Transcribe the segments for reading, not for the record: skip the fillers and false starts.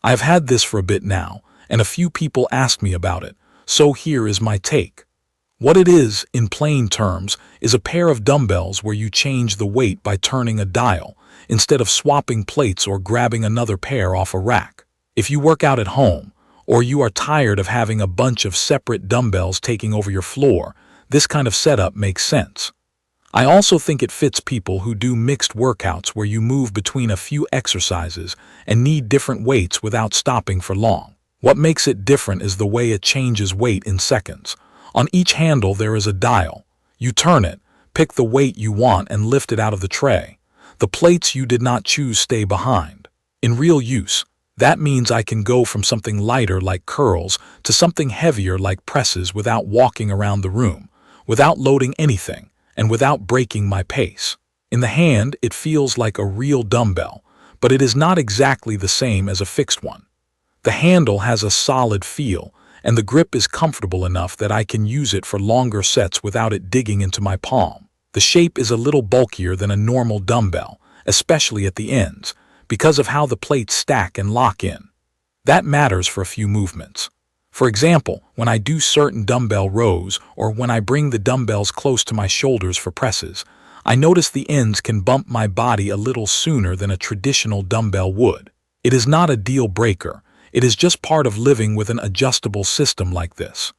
I've had this for a bit now, and a few people ask me about it, so here is my take. What it is, in plain terms, is a pair of dumbbells where you change the weight by turning a dial, instead of swapping plates or grabbing another pair off a rack. If you work out at home, or you are tired of having a bunch of separate dumbbells taking over your floor, this kind of setup makes sense. I also think it fits people who do mixed workouts where you move between a few exercises and need different weights without stopping for long. What makes it different is the way it changes weight in seconds. On each handle there is a dial. You turn it, pick the weight you want and lift it out of the tray. The plates you did not choose stay behind. In real use, that means I can go from something lighter like curls to something heavier like presses without walking around the room, without loading anything, and without breaking my pace. In the hand, it feels like a real dumbbell, but it is not exactly the same as a fixed one. The handle has a solid feel, and the grip is comfortable enough that I can use it for longer sets without it digging into my palm. The shape is a little bulkier than a normal dumbbell, especially at the ends, because of how the plates stack and lock in. That matters for a few movements. For example, when I do certain dumbbell rows or when I bring the dumbbells close to my shoulders for presses, I notice the ends can bump my body a little sooner than a traditional dumbbell would. It is not a deal breaker. It is just part of living with an adjustable system like this.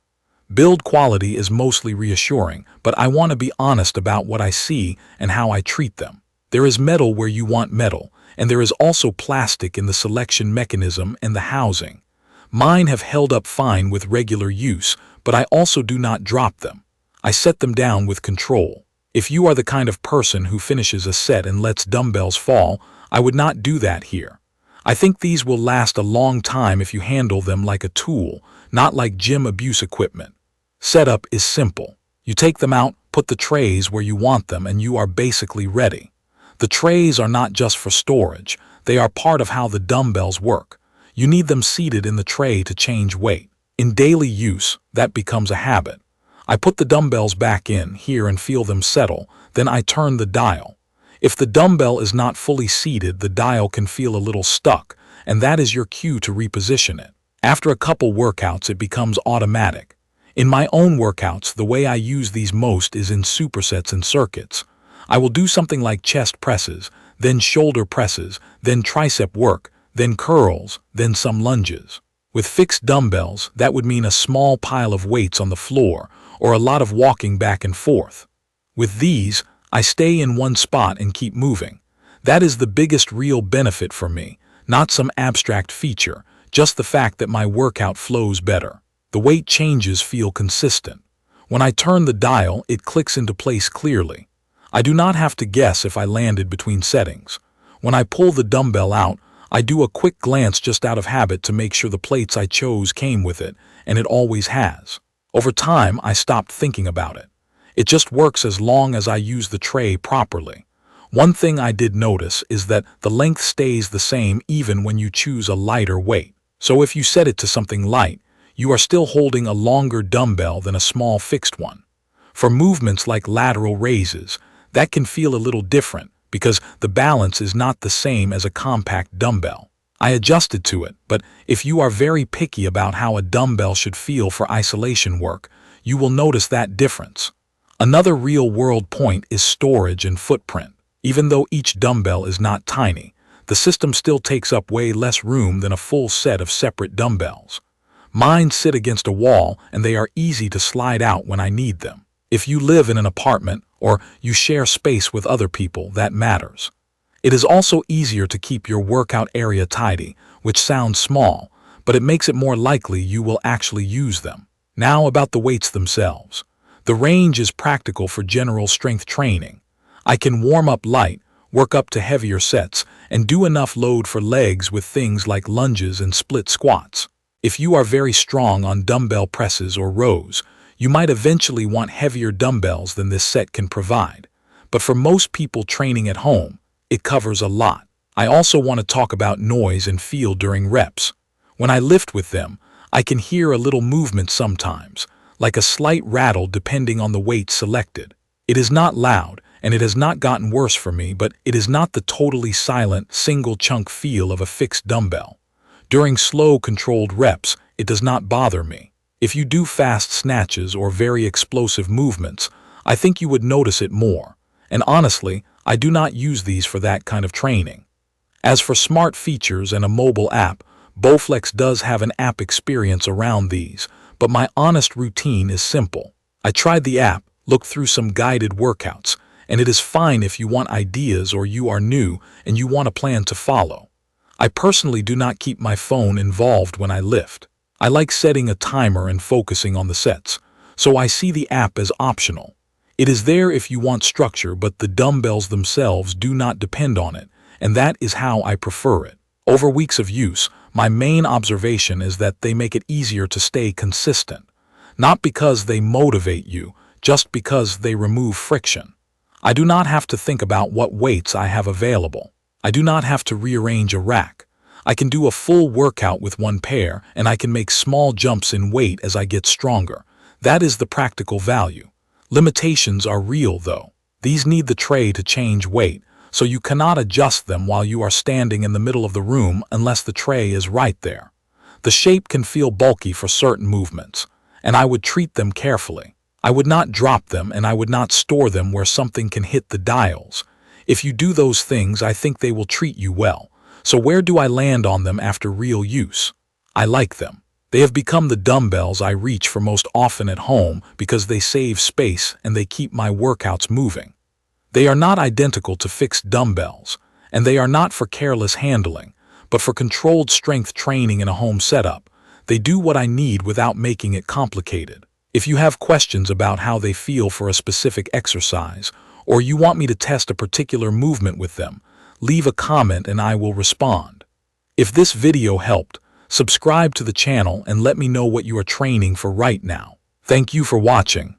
Build quality is mostly reassuring, but I want to be honest about what I see and how I treat them. There is metal where you want metal, and there is also plastic in the selection mechanism and the housing. Mine have held up fine with regular use, but I also do not drop them. I set them down with control. If you are the kind of person who finishes a set and lets dumbbells fall, I would not do that here. I think these will last a long time if you handle them like a tool, not like gym abuse equipment. Setup is simple. You take them out, put the trays where you want them, and you are basically ready. The trays are not just for storage. They are part of how the dumbbells work. You need them seated in the tray to change weight. In daily use, that becomes a habit. I put the dumbbells back in here and feel them settle, then I turn the dial. If the dumbbell is not fully seated, the dial can feel a little stuck, and that is your cue to reposition it. After a couple workouts, it becomes automatic. In my own workouts, the way I use these most is in supersets and circuits. I will do something like chest presses, then shoulder presses, then tricep work, then curls, then some lunges. With fixed dumbbells, that would mean a small pile of weights on the floor or a lot of walking back and forth. With these, I stay in one spot and keep moving. That is the biggest real benefit for me, not some abstract feature, just the fact that my workout flows better. The weight changes feel consistent. When I turn the dial, it clicks into place clearly. I do not have to guess if I landed between settings. When I pull the dumbbell out, I do a quick glance just out of habit to make sure the plates I chose came with it, and it always has. Over time, I stopped thinking about it. It just works as long as I use the tray properly. One thing I did notice is that the length stays the same even when you choose a lighter weight. So if you set it to something light, you are still holding a longer dumbbell than a small fixed one. For movements like lateral raises, that can feel a little different because the balance is not the same as a compact dumbbell. I adjusted to it, but if you are very picky about how a dumbbell should feel for isolation work, you will notice that difference. Another real-world point is storage and footprint. Even though each dumbbell is not tiny, the system still takes up way less room than a full set of separate dumbbells. Mine sit against a wall and they are easy to slide out when I need them. If you live in an apartment or you share space with other people, that matters. It is also easier to keep your workout area tidy, which sounds small, but it makes it more likely you will actually use them. Now about the weights themselves. The range is practical for general strength training. I can warm up light, work up to heavier sets, and do enough load for legs with things like lunges and split squats. If you are very strong on dumbbell presses or rows, you might eventually want heavier dumbbells than this set can provide. But for most people training at home, it covers a lot. I also want to talk about noise and feel during reps. When I lift with them, I can hear a little movement sometimes, like a slight rattle depending on the weight selected. It is not loud, and it has not gotten worse for me, but it is not the totally silent, single-chunk feel of a fixed dumbbell. During slow, controlled reps, it does not bother me. If you do fast snatches or very explosive movements, I think you would notice it more. And honestly, I do not use these for that kind of training. As for smart features and a mobile app, Bowflex does have an app experience around these, but my honest routine is simple. I tried the app, looked through some guided workouts, and it is fine if you want ideas or you are new and you want a plan to follow. I personally do not keep my phone involved when I lift. I like setting a timer and focusing on the sets, so I see the app as optional. It is there if you want structure, but the dumbbells themselves do not depend on it, and that is how I prefer it. Over weeks of use, my main observation is that they make it easier to stay consistent. Not because they motivate you, just because they remove friction. I do not have to think about what weights I have available. I do not have to rearrange a rack. I can do a full workout with one pair, and I can make small jumps in weight as I get stronger. That is the practical value. Limitations are real, though. These need the tray to change weight, so you cannot adjust them while you are standing in the middle of the room unless the tray is right there. The shape can feel bulky for certain movements, and I would treat them carefully. I would not drop them, and I would not store them where something can hit the dials. If you do those things, I think they will treat you well. So where do I land on them after real use? I like them. They have become the dumbbells I reach for most often at home because they save space and they keep my workouts moving. They are not identical to fixed dumbbells, and they are not for careless handling, but for controlled strength training in a home setup. They do what I need without making it complicated. If you have questions about how they feel for a specific exercise, or you want me to test a particular movement with them, leave a comment and I will respond. If this video helped, subscribe to the channel and let me know what you are training for right now. Thank you for watching.